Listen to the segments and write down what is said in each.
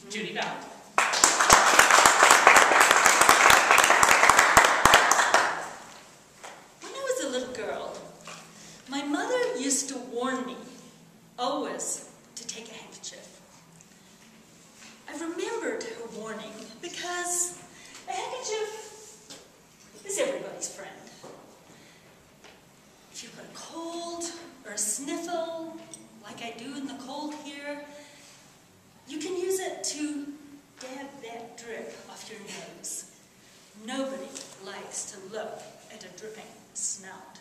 Judy Ballantyne. When I was a little girl, my mother used to warn me, always, to take a handkerchief. I remembered her warning because a handkerchief is everybody's friend. If you've got a cold or a sniffle, like I do in the cold here, you can use it to dab that drip off your nose. Nobody likes to look at a dripping snout.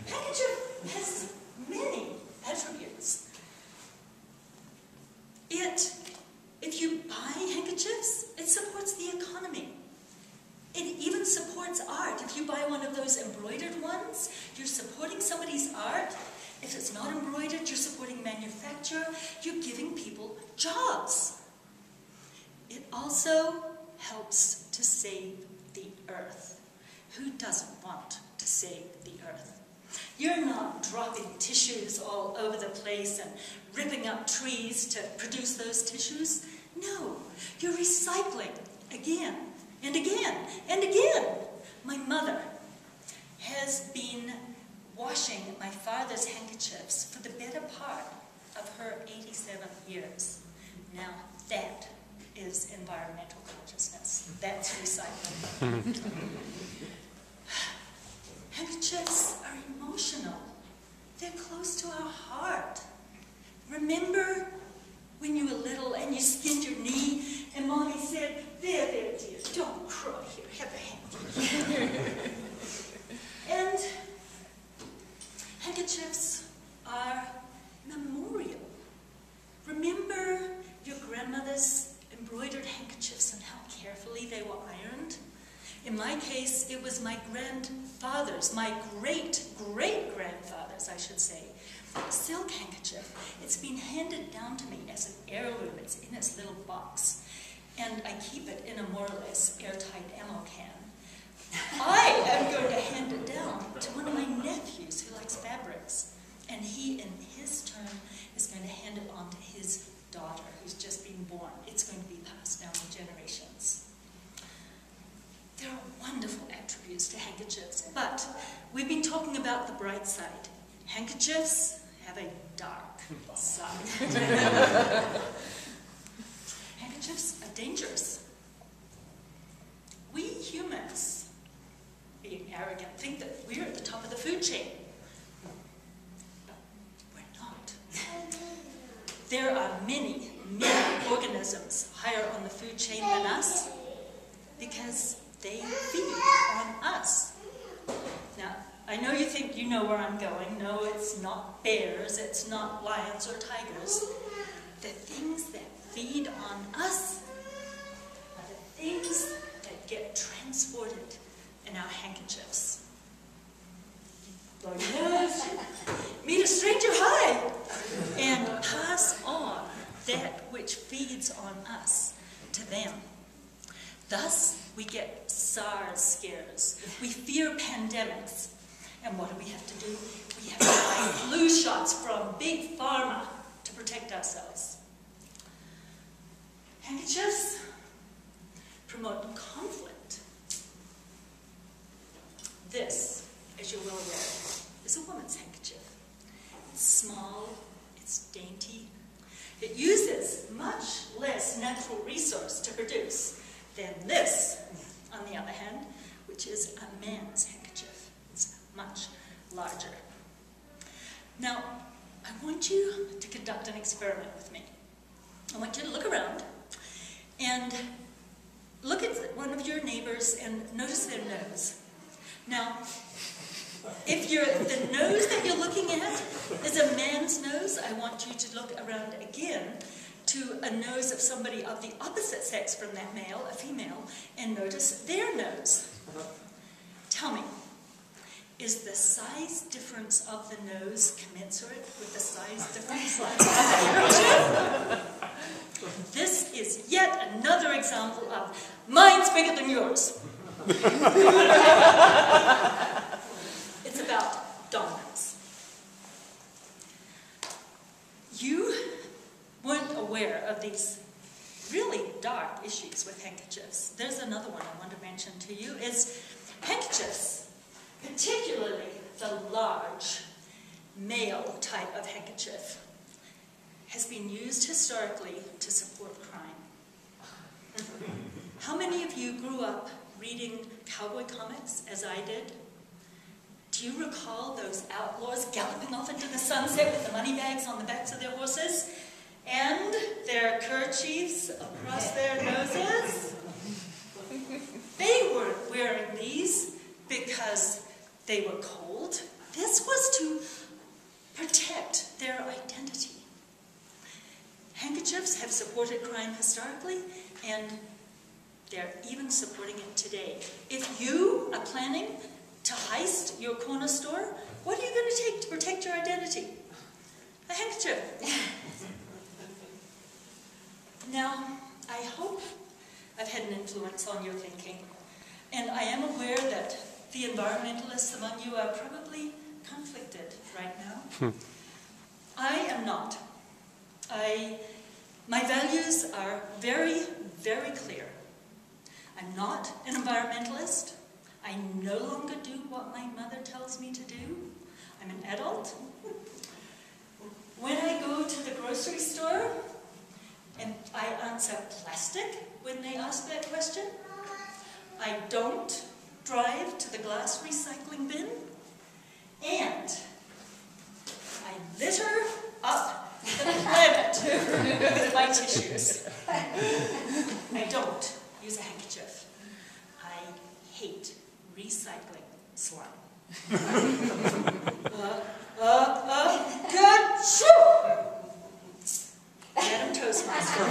Handkerchief has many attributes. If you buy handkerchiefs, it supports the economy. It even supports art. If you buy one of those embroidered ones, you're supporting somebody's art. If it's not embroidered, you're supporting manufacture. You're giving people jobs. It also helps to save the earth. Who doesn't want to save the earth? You're not dropping tissues all over the place and ripping up trees to produce those tissues. No, you're recycling again and again and again. My mother has been washing my father's handkerchiefs for the better part of her 87 years. Now that is environmental consciousness. That's recycling. Handkerchiefs are emotional. They're close to our heart. Remember when you were little and you skinned your knee and Mommy said, there, dear, don't cry here, have a handkerchief. And handkerchiefs are memorial. Remember your grandmother's embroidered handkerchiefs and how carefully they were ironed? In my case, it was my grandfather's, my great-great-grandfather's, I should say, silk handkerchief. It's been handed down to me as an heirloom. It's in its little box. And I keep it in a more or less airtight ammo can. I am going to hand it down to one of my nephews who likes fabrics. And he, in his turn, is going to hand it on to his daughter, who's just been born. It's going to be passed down the generations. There are wonderful attributes to handkerchiefs, but we've been talking about the bright side. Handkerchiefs have a dark side. Handkerchiefs are dangerous. We humans, being arrogant, think that we're at the top of the food chain. But we're not. There are many, many organisms higher on the food chain than us because they feed on us. Now, I know you think you know where I'm going. No, it's not bears, it's not lions or tigers. The things that feed on us are the things that get transported in our handkerchiefs. Blow your nose, meet a stranger, hi, and pass on that which feeds on us to them. Thus, we get SARS scares. We fear pandemics. And what do we have to do? We have to buy flu shots from Big Pharma to protect ourselves. Handkerchiefs promote conflict. This, as you're well aware, is a woman's handkerchief. It's small, it's dainty. It uses much less natural resource to produce than this, on the other hand, which is a man's handkerchief. It's much larger. Now, I want you to conduct an experiment with me. I want you to look around and look at one of your neighbors and notice their nose. Now, if the nose that you're looking at is a man's nose, I want you to look around again to a nose of somebody of the opposite sex from that male, a female, and notice their nose. Tell me, is the size difference of the nose commensurate with the size difference of the handkerchief? This is yet another example of mine's bigger than yours. It's about dominance. You weren't aware aware of these really dark issues with handkerchiefs. There's another one I want to mention to you, is handkerchiefs, particularly the large male type of handkerchief, has been used historically to support crime. How many of you grew up reading cowboy comics, as I did? Do you recall those outlaws galloping off into the sunset with the money bags on the backs of their horses and their kerchiefs across their noses? They weren't wearing these because they were cold. This was to protect their identity. Handkerchiefs have supported crime historically, and they're even supporting it today. If you are planning to heist your corner store, what are you going to take to protect your identity? A handkerchief. Now, I hope I've had an influence on your thinking, and I am aware that the environmentalists among you are probably conflicted right now. I am not. My values are very, very clear. I'm not an environmentalist. I no longer do what my mother tells me to do. I'm an adult. When I go to the grocery store and I answer plastic when they ask that question, I don't drive to the glass recycling bin, and I litter up the planet with my tissues. I don't use a handkerchief. I hate recycling slime. Good. Madam Toastmaster.